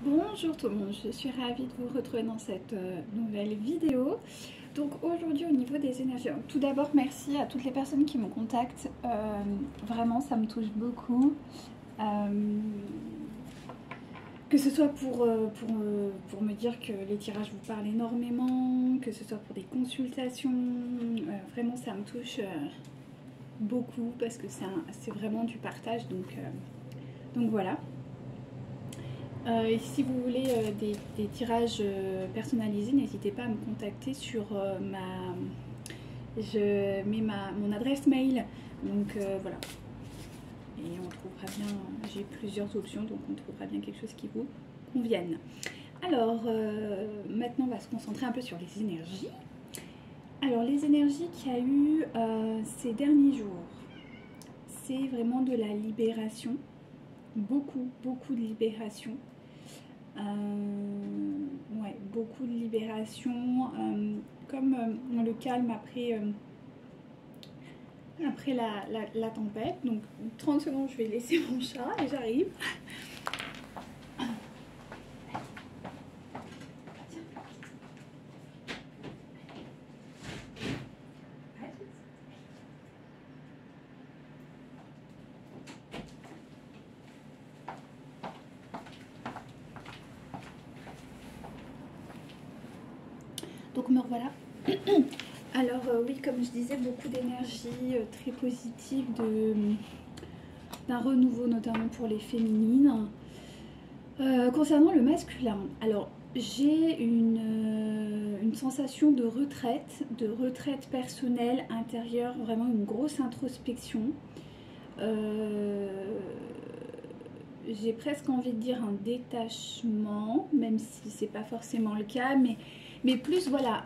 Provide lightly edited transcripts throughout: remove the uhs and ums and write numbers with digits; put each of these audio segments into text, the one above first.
Bonjour tout le monde, je suis ravie de vous retrouver dans cette nouvelle vidéo. Donc aujourd'hui au niveau des énergies, tout d'abord merci à toutes les personnes qui me contactent, vraiment ça me touche beaucoup. Que ce soit pour me dire que les tirages vous parlent énormément, que ce soit pour des consultations, vraiment ça me touche beaucoup parce que c'est vraiment du partage, donc voilà. Et si vous voulez des tirages personnalisés, n'hésitez pas à me contacter sur je mets mon adresse mail, donc voilà. Et on trouvera bien, j'ai plusieurs options, donc on trouvera bien quelque chose qui vous convienne. Alors, maintenant on va se concentrer un peu sur les énergies. Alors les énergies qu'il y a eu ces derniers jours, c'est vraiment de la libération, beaucoup de libération. Ouais, beaucoup de libération, comme le calme après la tempête. Donc 30 secondes, je vais laisser mon chat et j'arrive. Donc me revoilà. Alors oui, comme je disais, beaucoup d'énergie très positive, d'un renouveau notamment pour les féminines. Concernant le masculin, alors j'ai une sensation de retraite personnelle intérieure, vraiment une grosse introspection. J'ai presque envie de dire un détachement, même si c'est pas forcément le cas, mais plus voilà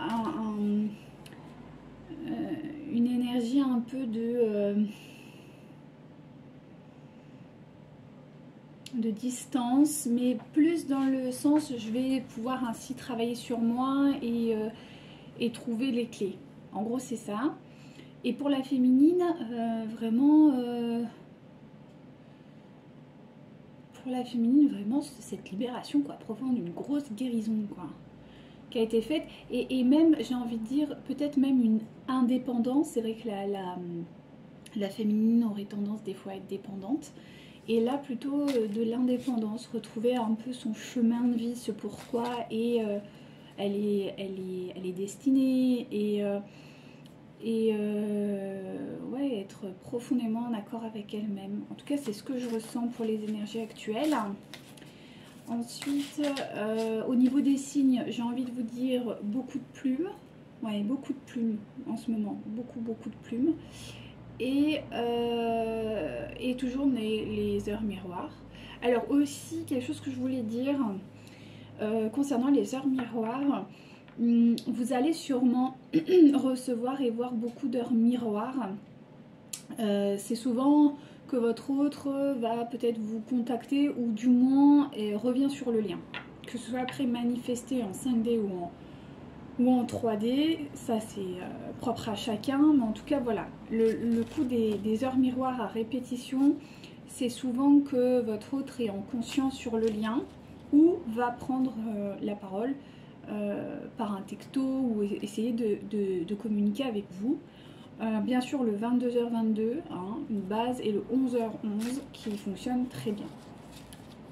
une énergie un peu de distance, mais plus dans le sens je vais pouvoir ainsi travailler sur moi et trouver les clés. En gros c'est ça. Et pour la féminine, vraiment pour la féminine, vraiment cette libération quoi, profonde, une grosse guérison quoi, qui a été faite, et même j'ai envie de dire peut-être même une indépendance. C'est vrai que la féminine aurait tendance des fois à être dépendante, et là plutôt de l'indépendance, retrouver un peu son chemin de vie, ce pourquoi, et elle est destinée, ouais, être profondément en accord avec elle-même. En tout cas c'est ce que je ressens pour les énergies actuelles. Ensuite, au niveau des signes, j'ai envie de vous dire beaucoup de plumes. Ouais, beaucoup de plumes en ce moment. Beaucoup de plumes. Et toujours les heures miroirs. Alors aussi, quelque chose que je voulais dire concernant les heures miroirs. Vous allez sûrement recevoir et voir beaucoup d'heures miroirs. C'est souvent que votre autre va peut-être vous contacter, ou du moins revient sur le lien, que ce soit après manifesté en 5D ou en 3D, ça c'est propre à chacun, mais en tout cas voilà, le coup des heures miroirs à répétition, c'est souvent que votre autre est en conscience sur le lien ou va prendre la parole par un texto ou essayer de communiquer avec vous. Bien sûr le 22h22, hein, une base, et le 11h11 qui fonctionne très bien.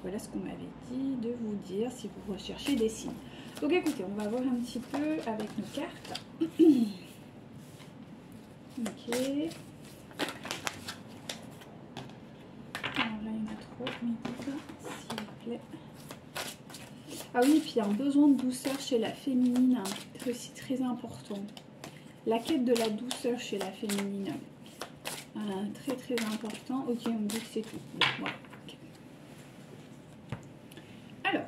Voilà ce qu'on m'avait dit de vous dire si vous recherchez des signes. Donc écoutez, on va voir un petit peu avec nos cartes. Ok. Alors là il y en a trop, s'il vous plaît. Ah oui, puis il y a un besoin de douceur chez la féminine, hein, c'est aussi très important. La quête de la douceur chez la féminine, très important. Ok, on me dit que c'est tout. Bon, voilà. Okay. Alors,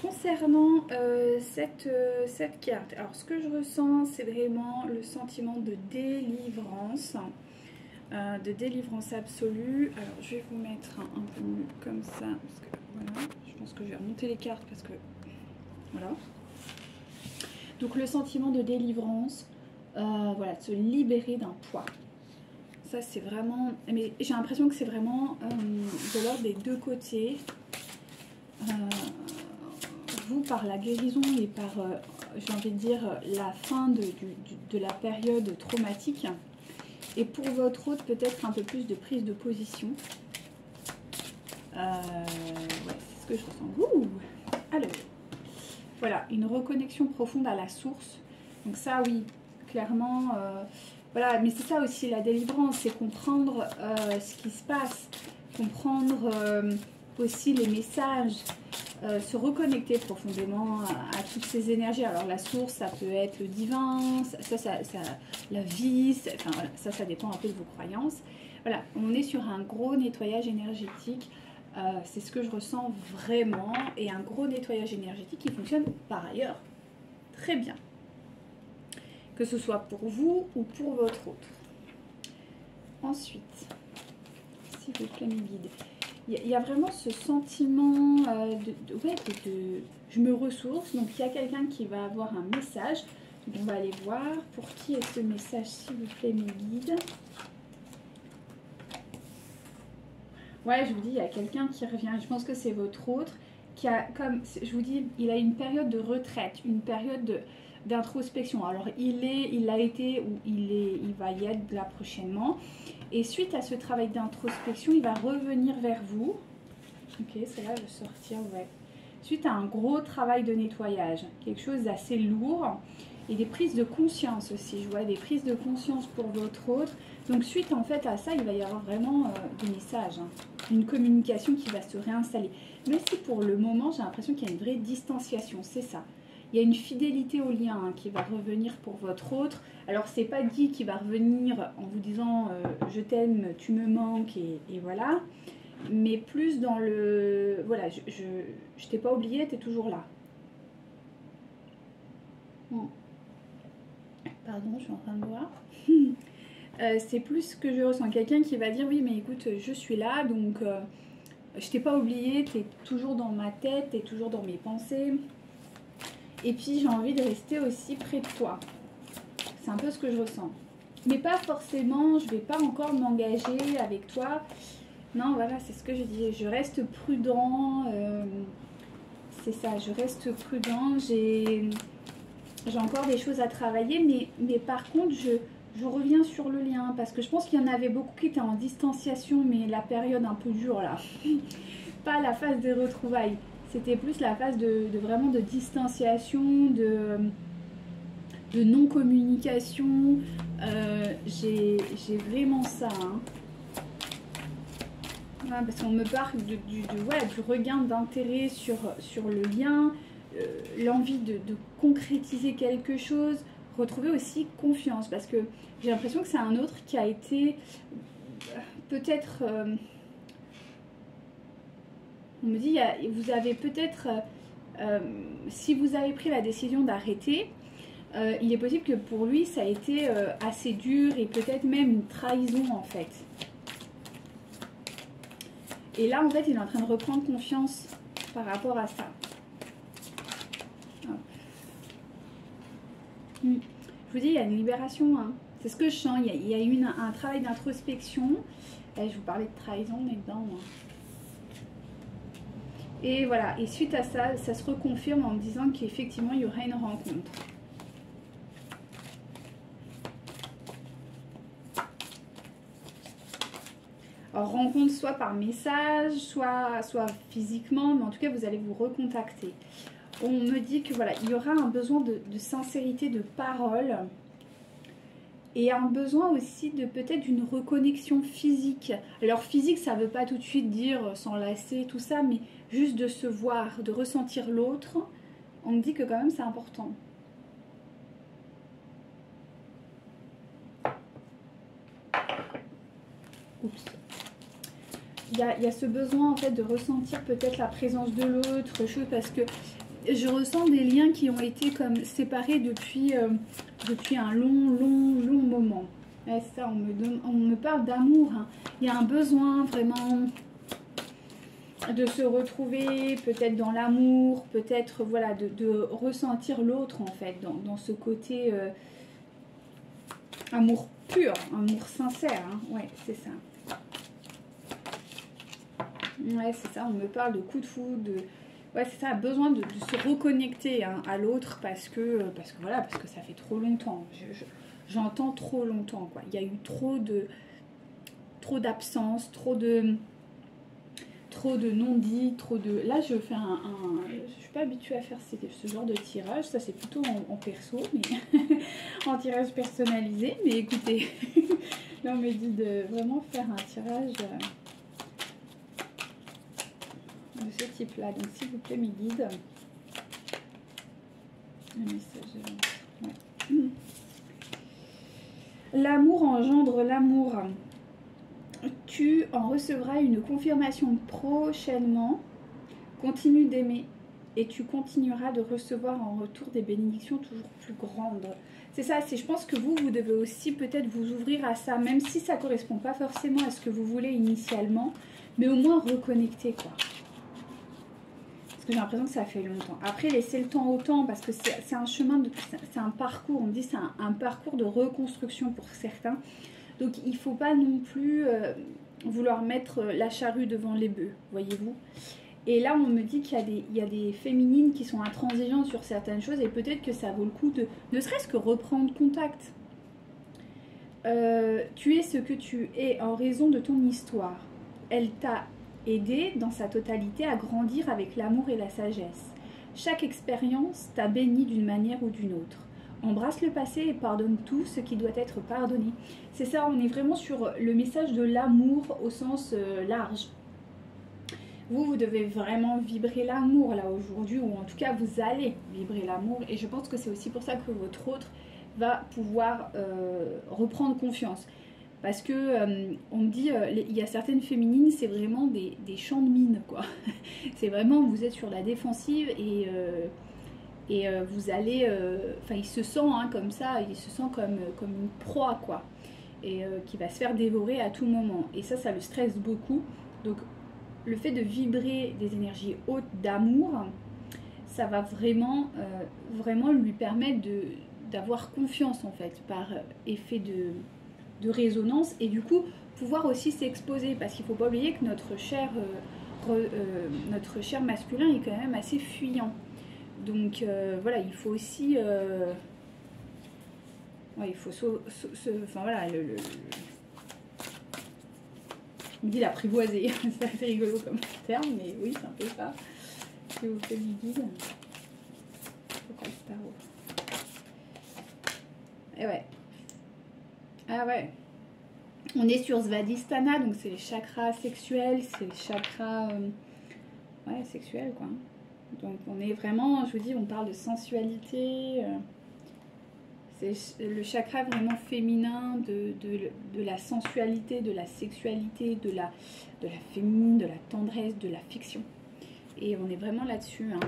concernant cette carte, alors ce que je ressens, c'est vraiment le sentiment de délivrance absolue. Alors, je vais vous mettre un peu mieux comme ça, parce que voilà, je pense que je vais remonter les cartes parce que voilà. Donc le sentiment de délivrance, voilà, de se libérer d'un poids. Ça c'est vraiment, mais j'ai l'impression que c'est vraiment de l'ordre des deux côtés. vous, par la guérison et par, j'ai envie de dire, la fin de la période traumatique. Et pour votre autre, peut-être un peu plus de prise de position. Ouais, c'est ce que je ressens. Ouh. Alors, voilà, une reconnexion profonde à la source. Donc ça, oui, clairement, voilà, mais c'est ça aussi la délivrance, c'est comprendre ce qui se passe, comprendre aussi les messages, se reconnecter profondément à toutes ces énergies. Alors la source, ça peut être le divin, la vie, enfin, voilà, ça dépend un peu de vos croyances. Voilà, on est sur un gros nettoyage énergétique. C'est ce que je ressens vraiment, et un gros nettoyage énergétique qui fonctionne par ailleurs très bien, que ce soit pour vous ou pour votre autre. Ensuite, s'il vous plaît mes guides, il y a vraiment ce sentiment je me ressource. Donc il y a quelqu'un qui va avoir un message, donc on va aller voir pour qui est ce message, s'il vous plaît mes guides. Ouais, je vous dis, il y a quelqu'un qui revient. Je pense que c'est votre autre qui a, comme je vous dis, il a une période de retraite, une période d'introspection. Alors, il a été ou il va y être là prochainement. Et suite à ce travail d'introspection, il va revenir vers vous. Ok, c'est là, je vais sortir, ouais. Suite à un gros travail de nettoyage, quelque chose d'assez lourd. Et des prises de conscience aussi, je vois des prises de conscience pour votre autre. Donc suite en fait à ça, il va y avoir vraiment des messages, hein, une communication qui va se réinstaller. Mais si pour le moment, j'ai l'impression qu'il y a une vraie distanciation, c'est ça. Il y a une fidélité au lien hein, qui va revenir pour votre autre. Alors c'est pas dit qu'il va revenir en vous disant je t'aime, tu me manques et voilà. Mais plus dans le voilà, je t'ai pas oublié, tu es toujours là. Bon. Pardon, je suis en train de voir. C'est plus ce que je ressens. Quelqu'un qui va dire oui, mais écoute, je suis là, donc je t'ai pas oublié, tu es toujours dans ma tête, tu es toujours dans mes pensées. Et puis j'ai envie de rester aussi près de toi. C'est un peu ce que je ressens. Mais pas forcément, je vais pas encore m'engager avec toi. Non, voilà, c'est ce que je dis. Je reste prudent. C'est ça, je reste prudent. J'ai encore des choses à travailler, mais par contre, je reviens sur le lien, parce que je pense qu'il y en avait beaucoup qui étaient en distanciation, mais la période un peu dure là, pas la phase des retrouvailles, c'était plus la phase vraiment de distanciation, de non-communication, j'ai vraiment ça, hein. Voilà, parce qu'on me parle du regain d'intérêt sur le lien, l'envie de concrétiser quelque chose, retrouver aussi confiance, parce que j'ai l'impression que c'est un autre qui a été peut-être, on me dit, vous avez peut-être, si vous avez pris la décision d'arrêter, il est possible que pour lui ça a été assez dur et peut-être même une trahison en fait. Et là en fait il est en train de reprendre confiance par rapport à ça. Je vous dis, il y a une libération, hein. C'est ce que je sens, il y a eu un travail d'introspection. Je vous parlais de trahison, mais dedans, moi. Et voilà, et suite à ça, ça se reconfirme en me disant qu'effectivement, il y aura une rencontre. Alors, rencontre soit par message, soit physiquement, mais en tout cas, vous allez vous recontacter. On me dit que voilà, il y aura un besoin de sincérité, de parole, et un besoin aussi de peut-être une reconnexion physique. Alors physique, ça ne veut pas tout de suite dire s'enlacer, tout ça, mais juste de se voir, de ressentir l'autre. On me dit que quand même c'est important. Oups. Il y a ce besoin en fait de ressentir peut-être la présence de l'autre, parce que je ressens des liens qui ont été comme séparés depuis un long moment. Ouais, ça, on me parle d'amour, hein. Il y a un besoin vraiment de se retrouver, peut-être dans l'amour, peut-être voilà, de ressentir l'autre en fait, dans ce côté amour pur, amour sincère, hein. Ouais, c'est ça. Ouais, c'est ça, on me parle de coup de foudre, de... Ouais, c'est ça, besoin de se reconnecter hein, à l'autre parce que voilà, parce que ça fait trop longtemps. J'entends trop longtemps, quoi. Il y a eu trop d'absence, trop de non-dit, trop de... Là, je fais je suis pas habituée à faire ce genre de tirage. Ça, c'est plutôt en perso, mais en tirage personnalisé. Mais écoutez, là, on me dit de vraiment faire un tirage de ce type-là. Donc, s'il vous plaît, mes guides. Un message. Ouais. L'amour engendre l'amour. Tu en recevras une confirmation prochainement. Continue d'aimer et tu continueras de recevoir en retour des bénédictions toujours plus grandes. C'est ça, je pense que vous devez aussi peut-être vous ouvrir à ça, même si ça ne correspond pas forcément à ce que vous voulez initialement, mais au moins reconnecter, quoi. Parce que j'ai l'impression que ça fait longtemps. Après, laissez le temps au temps, parce que c'est un chemin, c'est un parcours, on me dit c'est un parcours de reconstruction pour certains. Donc il ne faut pas non plus vouloir mettre la charrue devant les bœufs, voyez-vous. Et là, on me dit qu'il y a des féminines qui sont intransigeantes sur certaines choses et peut-être que ça vaut le coup de ne serait-ce que reprendre contact. Tu es ce que tu es en raison de ton histoire. Elle t'a aidé dans sa totalité à grandir avec l'amour et la sagesse. Chaque expérience t'a béni d'une manière ou d'une autre. Embrasse le passé et pardonne tout ce qui doit être pardonné. C'est ça, on est vraiment sur le message de l'amour au sens large. Vous devez vraiment vibrer l'amour là aujourd'hui, ou en tout cas vous allez vibrer l'amour. Et je pense que c'est aussi pour ça que votre autre va pouvoir reprendre confiance. Parce que on me dit, il y a certaines féminines, c'est vraiment des champs de mine, quoi. C'est vraiment, vous êtes sur la défensive et vous allez... Enfin, il se sent hein, comme ça, il se sent comme une proie, quoi. Et qui va se faire dévorer à tout moment. Et ça le stresse beaucoup. Donc, le fait de vibrer des énergies hautes d'amour, ça va vraiment, vraiment lui permettre d'avoir confiance, en fait, par effet de résonance. Et du coup, pouvoir aussi s'exposer. Parce qu'il ne faut pas oublier que notre cher masculin est quand même assez fuyant. Donc voilà, il faut aussi... ouais, il faut enfin voilà, on me dit l'apprivoiser. C'est assez rigolo comme terme, mais oui, c'est un peu ça. Je vous fais du guide. Et ouais. Ah ouais. On est sur Svadhisthana, donc c'est les chakras sexuels, c'est les chakras ouais, sexuels, quoi. Donc on est vraiment, je vous dis, on parle de sensualité. C'est le chakra vraiment féminin de la sensualité, de la sexualité, de la féminine, de la tendresse, de l'affection. Et on est vraiment là-dessus, hein,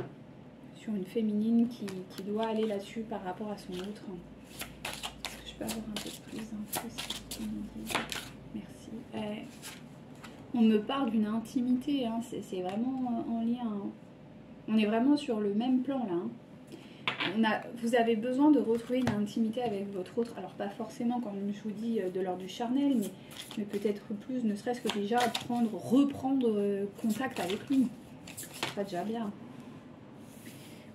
sur une féminine qui doit aller là-dessus par rapport à son autre. Est-ce que je peux avoir un peu plus d'infos? Merci. On me parle d'une intimité, hein, c'est vraiment en lien. Hein. On est vraiment sur le même plan là. Hein. Vous avez besoin de retrouver une intimité avec votre autre. Alors pas forcément, comme je vous dis, de l'ordre du charnel, mais peut-être plus, ne serait-ce que déjà reprendre contact avec lui. C'est pas déjà bien.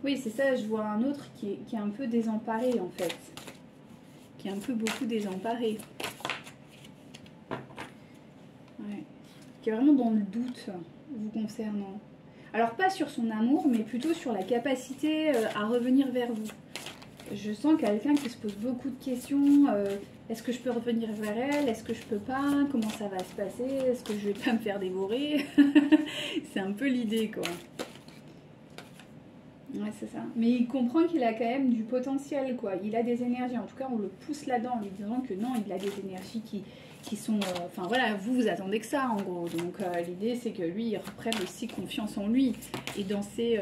Oui, c'est ça, je vois un autre qui est un peu désemparé en fait. Qui est un peu beaucoup désemparé. Ouais. Qui est vraiment dans le doute vous concernant. Alors pas sur son amour, mais plutôt sur la capacité à revenir vers vous. Je sens quelqu'un qui se pose beaucoup de questions. Est-ce que je peux revenir vers elle? Est-ce que je peux pas? Comment ça va se passer? Est-ce que je vais pas me faire dévorer? C'est un peu l'idée, quoi. Ouais, c'est ça. Mais il comprend qu'il a quand même du potentiel, quoi. Il a des énergies. En tout cas, on le pousse là-dedans en lui disant que non, il a des énergies qui sont... Enfin voilà, vous attendez que ça en gros. Donc l'idée c'est que lui il reprenne aussi confiance en lui et dans ses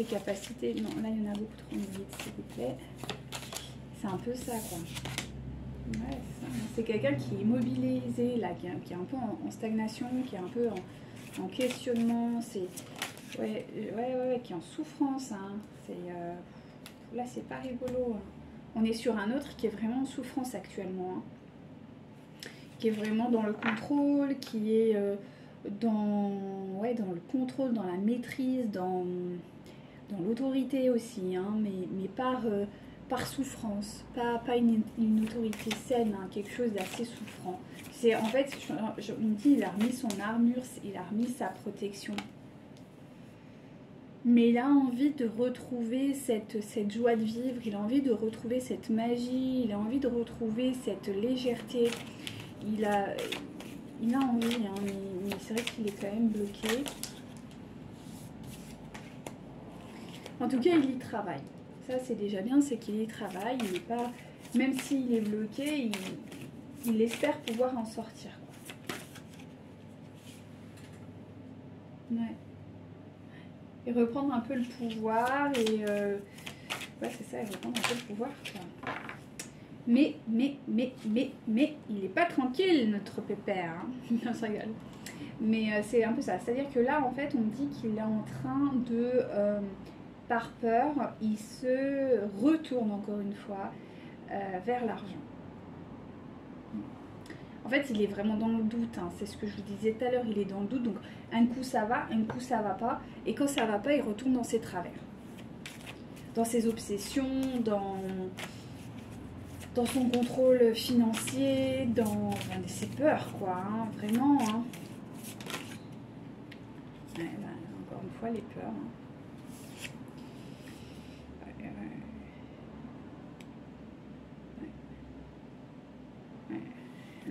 capacités. Non, là il y en a beaucoup trop vite, s'il vous plaît. C'est un peu ça quoi. Ouais, c'est quelqu'un qui est immobilisé là, qui est un peu en stagnation, qui est un peu en questionnement. C'est ouais, qui est en souffrance. Hein. Là c'est pas rigolo. Hein. On est sur un autre qui est vraiment en souffrance actuellement. Hein. Qui est vraiment dans le contrôle, qui est ouais, dans le contrôle, dans la maîtrise, dans l'autorité aussi, hein, mais par souffrance, pas une autorité saine, hein, quelque chose d'assez souffrant. C'est en fait, on me dit, il a remis son armure, il a remis sa protection. Mais il a envie de retrouver cette joie de vivre, il a envie de retrouver cette magie, il a envie de retrouver cette légèreté. Il a envie, hein, mais c'est vrai qu'il est quand même bloqué. En tout cas, il y travaille. Ça, c'est déjà bien, c'est qu'il y travaille. Il n'est pas, même s'il est bloqué, il espère pouvoir en sortir, quoi. Ouais. Et reprendre un peu le pouvoir et ouais, c'est ça, et reprendre un peu le pouvoir, quoi. Mais il n'est pas tranquille, notre pépère, hein. Non, je rigole. Mais c'est un peu ça. C'est-à-dire que là, en fait, on dit qu'il est en train de, par peur, il se retourne encore une fois vers l'argent. En fait, il est vraiment dans le doute, hein. C'est ce que je vous disais tout à l'heure, il est dans le doute. Donc, un coup ça va, un coup ça va pas. Et quand ça va pas, il retourne dans ses travers. Dans ses obsessions, dans son contrôle financier, dans ses peurs, quoi, hein, vraiment. Hein. Ouais, bah, encore une fois, les peurs. Hein.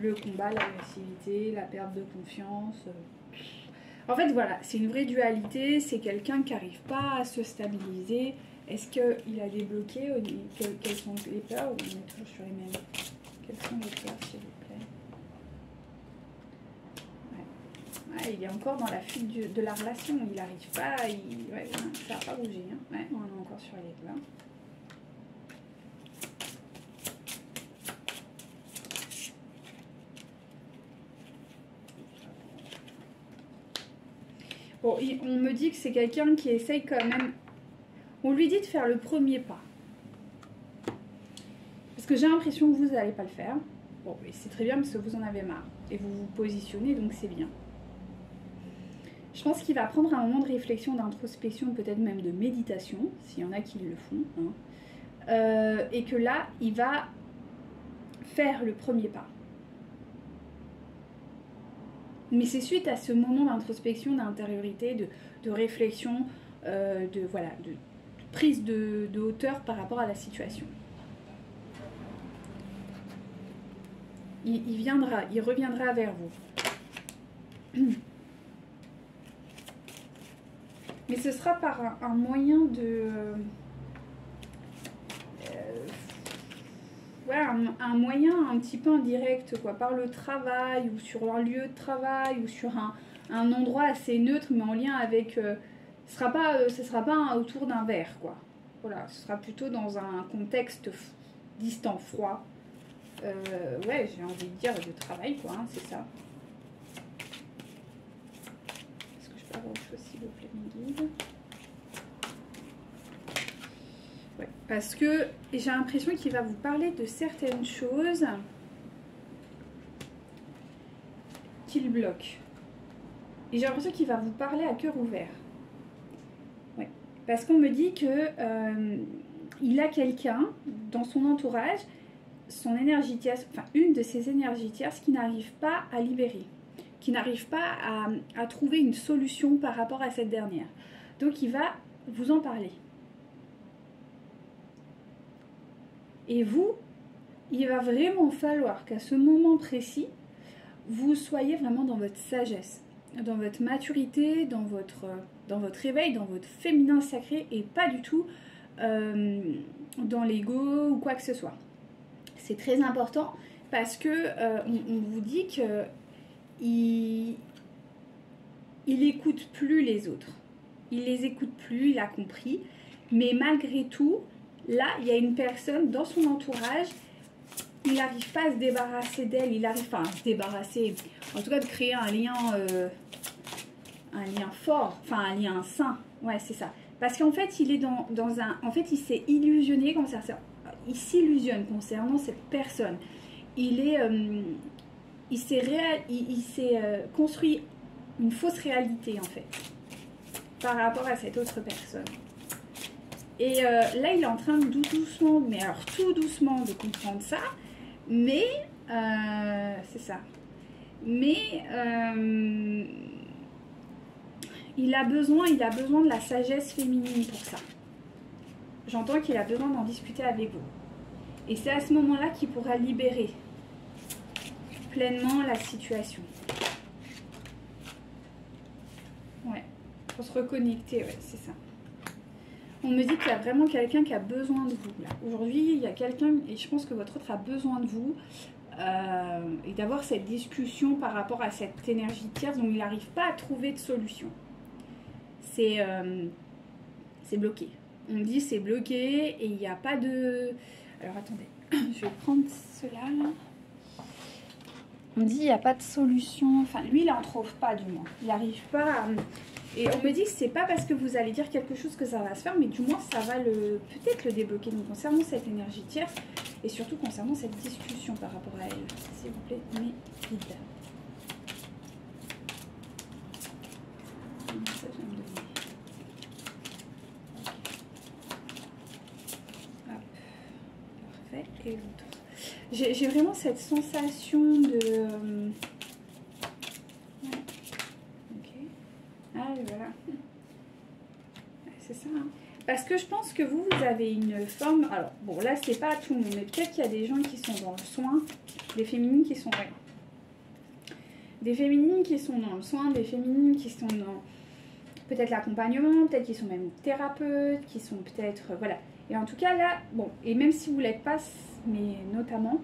Le combat, l'agressivité, la perte de confiance. En fait, voilà, c'est une vraie dualité. C'est quelqu'un qui n'arrive pas à se stabiliser. Est-ce qu'il a débloqué? Quelles sont les peurs? Ou on est toujours sur les mêmes? Quelles sont les peurs, s'il vous plaît? Ouais, il est encore dans la fuite de la relation. Il n'arrive pas. Ouais, ça n'a pas bougé. Hein. Ouais, on est encore sur les peurs. Bon, on me dit que c'est quelqu'un qui essaye quand même. On lui dit de faire le premier pas. Parce que j'ai l'impression que vous n'allez pas le faire. Bon, c'est très bien parce que vous en avez marre. Et vous vous positionnez, donc c'est bien. Je pense qu'il va prendre un moment de réflexion, d'introspection, peut-être même de méditation, s'il y en a qui le font. Hein. Et que là, il va faire le premier pas. Mais c'est suite à ce moment d'introspection, d'intériorité, de réflexion, de prise de hauteur par rapport à la situation. Il reviendra vers vous. Mais ce sera par un moyen de... un moyen un petit peu indirect, quoi, par le travail, ou sur un lieu de travail, ou sur un endroit assez neutre, mais en lien avec... ce sera pas autour d'un verre, quoi. Voilà, ce sera plutôt dans un contexte distant, froid. Ouais, j'ai envie de dire de travail, quoi, hein, c'est ça. Est-ce que je peux avoir autre chose, s'il vous plaît, mon guide? Ouais, parce que j'ai l'impression qu'il va vous parler de certaines choses qu'il bloque. Et j'ai l'impression qu'il va vous parler à cœur ouvert. Ouais. Parce qu'on me dit que il a quelqu'un dans son entourage, son énergie tierce, enfin une de ses énergies tierces qui n'arrive pas à libérer, qui n'arrive pas à trouver une solution par rapport à cette dernière. Donc il va vous en parler. Et vous, il va vraiment falloir qu'à ce moment précis, vous soyez vraiment dans votre sagesse, dans votre maturité, dans votre réveil, dans votre féminin sacré et pas du tout dans l'ego ou quoi que ce soit. C'est très important parce que on vous dit que il écoute plus les autres. Il les écoute plus, il a compris. Mais malgré tout, là, il y a une personne dans son entourage, il n'arrive pas à se débarrasser d'elle, il n'arrive pas à se débarrasser, en tout cas de créer un lien fort, enfin un lien sain, ouais c'est ça. Parce qu'en fait, il est en fait, il s'est illusionné, il s'illusionne concernant cette personne. Il s'est construit une fausse réalité en fait, par rapport à cette autre personne. Et là, il est en train de doucement, mais alors tout doucement, de comprendre ça. Mais, c'est ça. Mais, il a besoin de la sagesse féminine pour ça. J'entends qu'il a besoin d'en discuter avec vous. Et c'est à ce moment-là qu'il pourra libérer pleinement la situation. Ouais, pour se reconnecter, ouais, c'est ça. On me dit qu'il y a vraiment quelqu'un qui a besoin de vous. Aujourd'hui, il y a quelqu'un, et je pense que votre autre a besoin de vous, et d'avoir cette discussion par rapport à cette énergie tierce, donc il n'arrive pas à trouver de solution. C'est bloqué. On me dit c'est bloqué, et il n'y a pas de... Alors attendez, je vais prendre cela là. On me dit il n'y a pas de solution, enfin lui il n'en trouve pas du moins. Il n'arrive pas à... Et on me dit que c'est pas parce que vous allez dire quelque chose que ça va se faire, mais du moins ça va peut-être le débloquer. Donc concernant cette énergie tierce et surtout concernant cette discussion par rapport à elle, s'il vous plaît, mais vide. Ça, je viens de donner. Hop. Parfait. Et l'autre. J'ai vraiment cette sensation de... Ah, voilà. C'est ça. Hein. Parce que je pense que vous avez une forme... Alors, bon, là, c'est pas tout le monde, mais peut-être qu'il y a des gens qui sont dans le soin, des féminines qui sont... Ouais. Des féminines qui sont dans le soin, des féminines qui sont dans peut-être l'accompagnement, peut-être qui sont même thérapeutes, qui sont peut-être... voilà. Et en tout cas, là, bon, et même si vous ne l'êtes pas, mais notamment...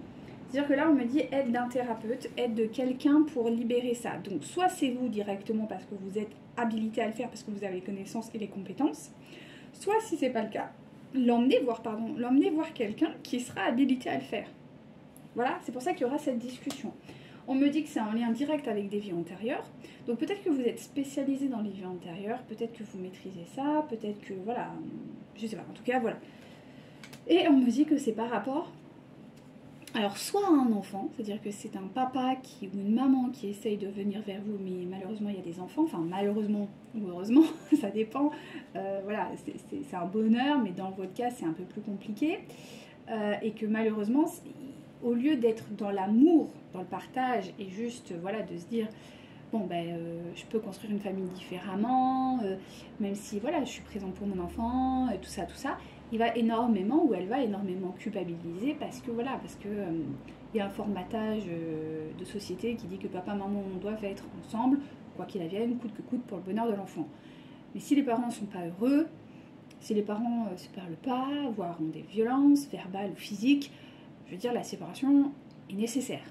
C'est-à-dire que là, on me dit aide d'un thérapeute, aide de quelqu'un pour libérer ça. Donc, soit c'est vous directement parce que vous êtes habilité à le faire, parce que vous avez les connaissances et les compétences. Soit, si ce n'est pas le cas, l'emmener voir quelqu'un qui sera habilité à le faire. Voilà, c'est pour ça qu'il y aura cette discussion. On me dit que c'est en lien direct avec des vies antérieures. Donc, peut-être que vous êtes spécialisé dans les vies antérieures, peut-être que vous maîtrisez ça, peut-être que, voilà, je sais pas, en tout cas, voilà. Et on me dit que c'est par rapport... Alors, soit un enfant, c'est-à-dire que c'est un papa ou une maman qui essaye de venir vers vous, mais malheureusement, il y a des enfants, enfin malheureusement ou heureusement, ça dépend, voilà, c'est un bonheur, mais dans votre cas, c'est un peu plus compliqué, et que malheureusement, au lieu d'être dans l'amour, dans le partage, et juste, voilà, de se dire, bon, ben, je peux construire une famille différemment, même si, voilà, je suis présente pour mon enfant, tout ça, il va énormément, ou elle va énormément culpabiliser parce que voilà, y a un formatage de société qui dit que papa, maman, on doit être ensemble, quoi qu'il advienne, coûte que coûte pour le bonheur de l'enfant. Mais si les parents ne sont pas heureux, si les parents ne se parlent pas, voire ont des violences verbales ou physiques, je veux dire, la séparation est nécessaire.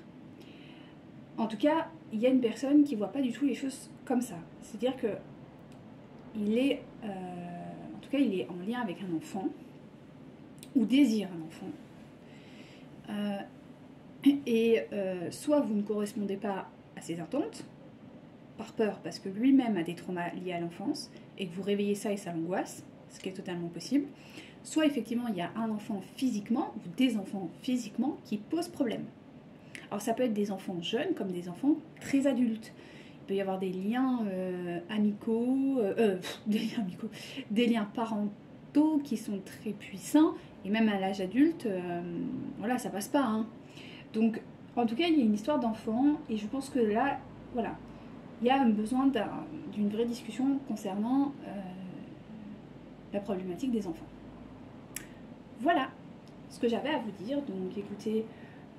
En tout cas, il y a une personne qui ne voit pas du tout les choses comme ça. C'est-à-dire que il est en lien avec un enfant, ou désire un enfant, soit vous ne correspondez pas à ses attentes, par peur, parce que lui-même a des traumas liés à l'enfance, et que vous réveillez ça et ça l'angoisse, ce qui est totalement possible, soit effectivement il y a un enfant physiquement, ou des enfants physiquement, qui posent problème. Alors ça peut être des enfants jeunes, comme des enfants très adultes. Il peut y avoir des liens des liens parentaux qui sont très puissants, et même à l'âge adulte, voilà, ça passe pas. Hein. Donc, en tout cas, il y a une histoire d'enfant, et je pense que là, voilà, il y a besoin d'une vraie discussion concernant la problématique des enfants. Voilà ce que j'avais à vous dire. Donc, écoutez,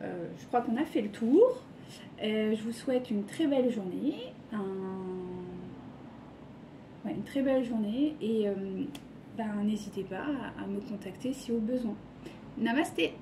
je crois qu'on a fait le tour. Je vous souhaite une très belle journée, une très belle journée, et n'hésitez pas à me contacter si au besoin. Namasté!